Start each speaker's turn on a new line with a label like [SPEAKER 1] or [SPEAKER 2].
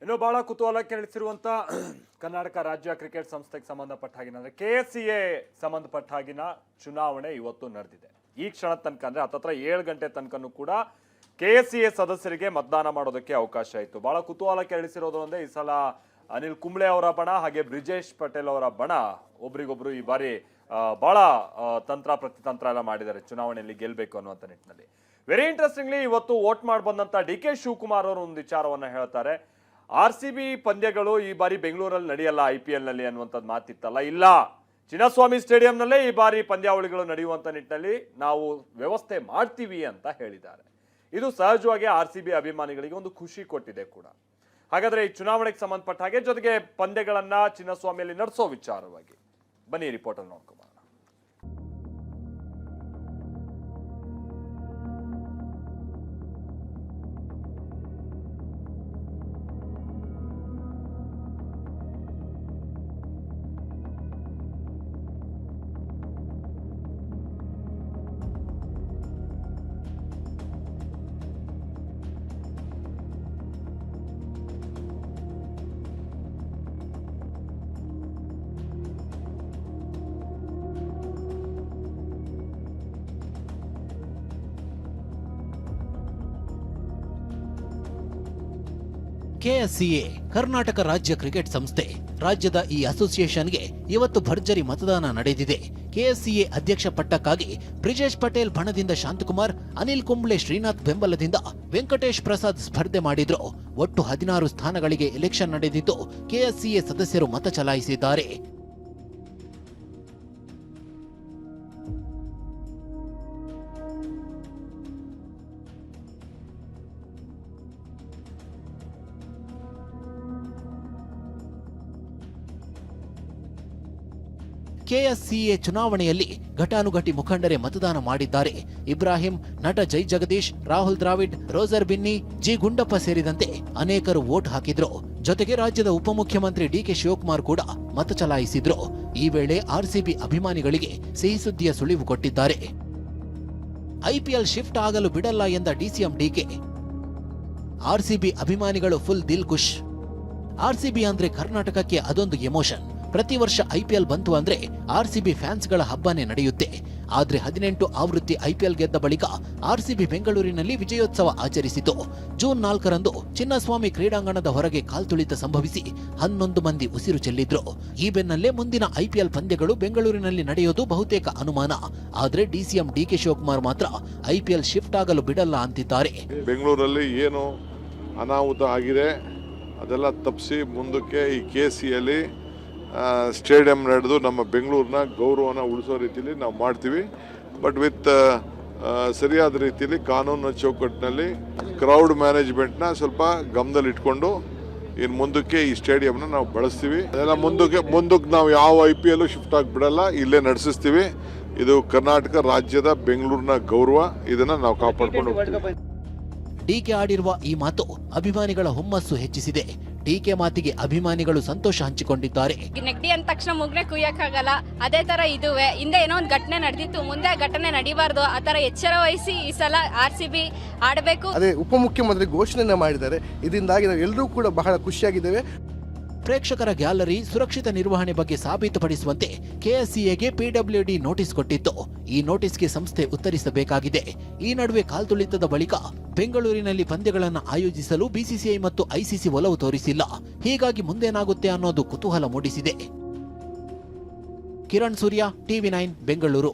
[SPEAKER 1] ಇನ್ನು ಬಹಳ ಕುತೂಹಲ ಕೆರಳಿಸಿರುವಂತ ಕರ್ನಾಟಕ ರಾಜ್ಯ ಕ್ರಿಕೆಟ್ ಸಂಸ್ಥೆಗೆ ಸಂಬಂಧಪಟ್ಟ ಹಾಗಿನ ಅಂದ್ರೆ KSCA ಸಂಬಂಧಪಟ್ಟ ಹಾಗಿನ ಚುನಾವಣೆ ಇವತ್ತು ನಡೆದಿದೆ. ಈ ಕ್ಷಣ ತನಕ ಅಂದ್ರೆ ಹತ್ತತ್ರ 7 ಗಂಟೆ ತನಕನೂ ಕೂಡ KSCA ಸದಸ್ಯರಿಗೆ ಮತದಾನ ಮಾಡೋದಕ್ಕೆ ಅವಕಾಶ ಇತ್ತು. ಬಹಳ ಕುತೂಹಲ ಕೆರಳಿಸಿರೋದು ಅಂದ್ರೆ ಈ ಸಲ ಅನಿಲ್ ಕುಂಬ್ಳೆ ಅವರ ಬಣ ಹಾಗೆ ಬ್ರಿಜೇಶ್ ಪಟೇಲ್ ಅವರ ಬಣ ಒಬ್ರಿಗೊಬ್ರು ಈ ಬಾರಿ ಬಹಳ ತಂತ್ರ ಪ್ರತಿತಂತ್ರ ಎಲ್ಲ ಮಾಡಿದ್ದಾರೆ ಚುನಾವಣೆಯಲ್ಲಿ ಗೆಲ್ಲಬೇಕು ಅನ್ನುವಂಥ ನಿಟ್ಟಿನಲ್ಲಿ. ವೆರಿ ಇಂಟ್ರೆಸ್ಟಿಂಗ್ಲಿ ಇವತ್ತು ವೋಟ್ ಮಾಡಿ ಬಂದಂತ DK ಶಿವಕುಮಾರ್ ಅವರು ಒಂದು ವಿಚಾರವನ್ನ ಹೇಳ್ತಾರೆ. RCB ಪಂದ್ಯಗಳು ಈ ಬಾರಿ ಬೆಂಗಳೂರಲ್ಲಿ ನಡೆಯಲ್ಲ IPL ನಲ್ಲಿ ಅನ್ನುವಂಥದ್ದು ಮಾತಿತ್ತಲ್ಲ, ಇಲ್ಲ ಚಿನ್ನಸ್ವಾಮಿ ಸ್ಟೇಡಿಯಂನಲ್ಲೇ ಈ ಬಾರಿ ಪಂದ್ಯಾವಳಿಗಳು ನಡೆಯುವಂತ ನಿಟ್ಟಿನಲ್ಲಿ ನಾವು ವ್ಯವಸ್ಥೆ ಮಾಡ್ತೀವಿ ಅಂತ ಹೇಳಿದ್ದಾರೆ. ಇದು ಸಹಜವಾಗಿ RCB ಅಭಿಮಾನಿಗಳಿಗೆ ಒಂದು ಖುಷಿ ಕೊಟ್ಟಿದೆ ಕೂಡ. ಹಾಗಾದ್ರೆ ಈ ಚುನಾವಣೆಗೆ ಸಂಬಂಧಪಟ್ಟ ಹಾಗೆ ಜೊತೆಗೆ ಪಂದ್ಯಗಳನ್ನ ಚಿನ್ನಸ್ವಾಮಿಯಲ್ಲಿ ನಡೆಸೋ ವಿಚಾರವಾಗಿ ಬನ್ನಿ ರಿಪೋರ್ಟ್ ಅಲ್ಲಿ ನೋಡ್ಕೊಂಬ.
[SPEAKER 2] KSCA ಕರ್ನಾಟಕ ರಾಜ್ಯ ಕ್ರಿಕೆಟ್ ಸಂಸ್ಥೆ ರಾಜ್ಯದ ಈ ಅಸೋಸಿಯೇಷನ್ಗೆ ಇವತ್ತು ಭರ್ಜರಿ ಮತದಾನ ನಡೆದಿದೆ. KSCA ಅಧ್ಯಕ್ಷ ಪಟ್ಟಕ್ಕಾಗಿ ಬ್ರಿಜೇಶ್ ಪಟೇಲ್ ಬಣದಿಂದ ಶಾಂತಕುಮಾರ್, ಅನಿಲ್ ಕುಂಬ್ಳೆ ಶ್ರೀನಾಥ್ ಬೆಂಬಲದಿಂದ ವೆಂಕಟೇಶ್ ಪ್ರಸಾದ್ ಸ್ಪರ್ಧೆ ಮಾಡಿದ್ರು. ಒಟ್ಟು 16 ಸ್ಥಾನಗಳಿಗೆ ಎಲೆಕ್ಷನ್ ನಡೆದಿದ್ದು KSCA ಸದಸ್ಯರು ಮತ ಚಲಾಯಿಸಿದ್ದಾರೆ. KSCA ಚುನಾವಣೆಯಲ್ಲಿ ಘಟಾನುಘಟಿ ಮುಖಂಡರೇ ಮತದಾನ ಮಾಡಿದ್ದಾರೆ. ಇಬ್ರಾಹಿಂ, ನಟ ಜೈ ಜಗದೀಶ್, ರಾಹುಲ್ ದ್ರಾವಿಡ್, ರೋಜರ್ ಬಿನ್ನಿ, ಜಿ ಗುಂಡಪ್ಪ ಸೇರಿದಂತೆ ಅನೇಕರು ವೋಟ್ ಹಾಕಿದ್ರು. ಜೊತೆಗೆ ರಾಜ್ಯದ ಉಪಮುಖ್ಯಮಂತ್ರಿ DK ಶಿವಕುಮಾರ್ ಕೂಡ ಮತ ಚಲಾಯಿಸಿದ್ರು. ಈ ವೇಳೆ RCB ಅಭಿಮಾನಿಗಳಿಗೆ ಸಿಹಿ ಸುದ್ದಿಯ ಸುಳಿವು ಕೊಟ್ಟಿದ್ದಾರೆ. IPL ಶಿಫ್ಟ್ ಆಗಲು ಬಿಡಲ್ಲ ಎಂದ DCM DK. RCB ಅಭಿಮಾನಿಗಳು ಫುಲ್ ದಿಲ್ ಖುಷ್. RCB ಅಂದ್ರೆ ಕರ್ನಾಟಕಕ್ಕೆ ಅದೊಂದು ಎಮೋಷನ್. ಪ್ರತಿ ವರ್ಷ IPL ಬಂತು ಅಂದ್ರೆ RCB ಫ್ಯಾನ್ಸ್ಗಳ ಹಬ್ಬನೇ ನಡೆಯುತ್ತೆ. ಆದ್ರೆ 18 ಆವೃತ್ತಿ IPL ಗೆದ್ದ ಬಳಿಕ RCB ಬೆಂಗಳೂರಿನಲ್ಲಿ ವಿಜಯೋತ್ಸವ ಆಚರಿಸಿತು. ಜೂನ್ 4ರಂದು ಚಿನ್ನಸ್ವಾಮಿ ಕ್ರೀಡಾಂಗಣದ ಹೊರಗೆ ಕಾಲ್ತುಳಿತ ಸಂಭವಿಸಿ 11 ಮಂದಿ ಉಸಿರು ಚೆಲ್ಲಿದ್ರು. ಈ ಬೆನ್ನಲ್ಲೇ ಮುಂದಿನ IPL ಪಂದ್ಯಗಳು ಬೆಂಗಳೂರಿನಲ್ಲಿ ನಡೆಯೋದು ಬಹುತೇಕ ಅನುಮಾನ. ಆದ್ರೆ DCM DK ಶಿವಕುಮಾರ್ ಮಾತ್ರ IPL ಶಿಫ್ಟ್ ಆಗಲು ಬಿಡಲ್ಲ ಅಂತಿದ್ದಾರೆ.
[SPEAKER 3] ಬೆಂಗಳೂರಲ್ಲಿ ಏನು ಅನಾಹುತ ಆಗಿದೆ ಅದೆಲ್ಲ ತಪ್ಪಿಸಿ ಮುಂದಕ್ಕೆ ಈ KSCA ಸ್ಟೇಡಿಯಂ ನಡೆದು ನಮ್ಮ ಬೆಂಗಳೂರಿನ ಗೌರವನ ಉಳಿಸೋ ರೀತಿಯಲ್ಲಿ ನಾವು ಮಾಡ್ತೀವಿ. ಬಟ್ ವಿತ್ ಸರಿಯಾದ ರೀತಿಯಲ್ಲಿ ಕಾನೂನಿನ ಚೌಕಟ್ಟಿನಲ್ಲಿ ಕ್ರೌಡ್ ಮ್ಯಾನೇಜ್ಮೆಂಟ್ನ ಸ್ವಲ್ಪ ಗಮನದಲ್ಲಿ ಇಟ್ಕೊಂಡು ಇನ್ನು ಮುಂದಕ್ಕೆ ಈ ಸ್ಟೇಡಿಯಂನ ನಾವು ಬಳಸ್ತೀವಿ. ಅದೆಲ್ಲ ಮುಂದಕ್ಕೆ ನಾವು ಯಾವ IPL ಶಿಫ್ಟ್ ಆಗಿಬಿಡಲ್ಲ, ಇಲ್ಲೇ ನಡೆಸಿಸ್ತೀವಿ. ಇದು ಕರ್ನಾಟಕ ರಾಜ್ಯದ ಬೆಂಗಳೂರಿನ ಗೌರವ, ಇದನ್ನು ನಾವು ಕಾಪಾಡ್ಕೊಂಡು ಹೋಗ್ತೀವಿ.
[SPEAKER 2] DK ಆಡಿರುವ ಈ ಮಾತು ಅಭಿಮಾನಿಗಳ ಹುಮ್ಮಸ್ಸು ಹೆಚ್ಚಿಸಿದೆ. DK ಮಾತಿಗೆ ಅಭಿಮಾನಿಗಳು ಸಂತೋಷ ಹಂಚಿಕೊಂಡಿದ್ದಾರೆ.
[SPEAKER 4] ನೆಗಡಿ ಅಂದ ತಕ್ಷಣ ಮುಗ್ನೆ ಕುಯ್ಯಕ್ಕಾಗಲ್ಲ, ಅದೇ ತರ ಇದುವೆ. ಹಿಂದೆ ಏನೋ ಒಂದು ಘಟನೆ ನಡೆದಿತ್ತು, ಮುಂದೆ ಆ ಘಟನೆ ನಡೀಬಾರ್ದು. ಆ ತರ ಎಚ್ಚರ ವಹಿಸಿ ಈ ಸಲ RCB ಆಡಬೇಕು.
[SPEAKER 5] ಅದೇ ಉಪಮುಖ್ಯಮಂತ್ರಿ ಘೋಷಣೆ ಮಾಡಿದ್ದಾರೆ. ಇದರಿಂದಾಗಿ ನಾವು ಎಲ್ಲರೂ ಕೂಡ ಬಹಳ ಖುಷಿಯಾಗಿದ್ದೇವೆ.
[SPEAKER 2] ಪ್ರೇಕ್ಷಕರ ಗ್ಯಾಲರಿ ಸುರಕ್ಷಿತ ನಿರ್ವಹಣೆ ಬಗ್ಗೆ ಸಾಬೀತುಪಡಿಸುವಂತೆ KSCAಗೆ PWD ನೋಟಿಸ್ ಕೊಟ್ಟಿತ್ತು. ಈ ನೋಟಿಸ್ಗೆ ಸಂಸ್ಥೆ ಉತ್ತರಿಸಬೇಕಾಗಿದೆ. ಈ ನಡುವೆ ಕಾಲ್ತುಳಿತದ ಬಳಿಕ ಬೆಂಗಳೂರಿನಲ್ಲಿ ಪಂದ್ಯಗಳನ್ನು ಆಯೋಜಿಸಲು BCCI ಮತ್ತು ICC ಒಲವು ತೋರಿಸಿಲ್ಲ. ಹೀಗಾಗಿ ಮುಂದೇನಾಗುತ್ತೆ ಅನ್ನೋದು ಕುತೂಹಲ ಮೂಡಿಸಿದೆ. ಕಿರಣ್ ಸೂರ್ಯ, TV9 ಬೆಂಗಳೂರು.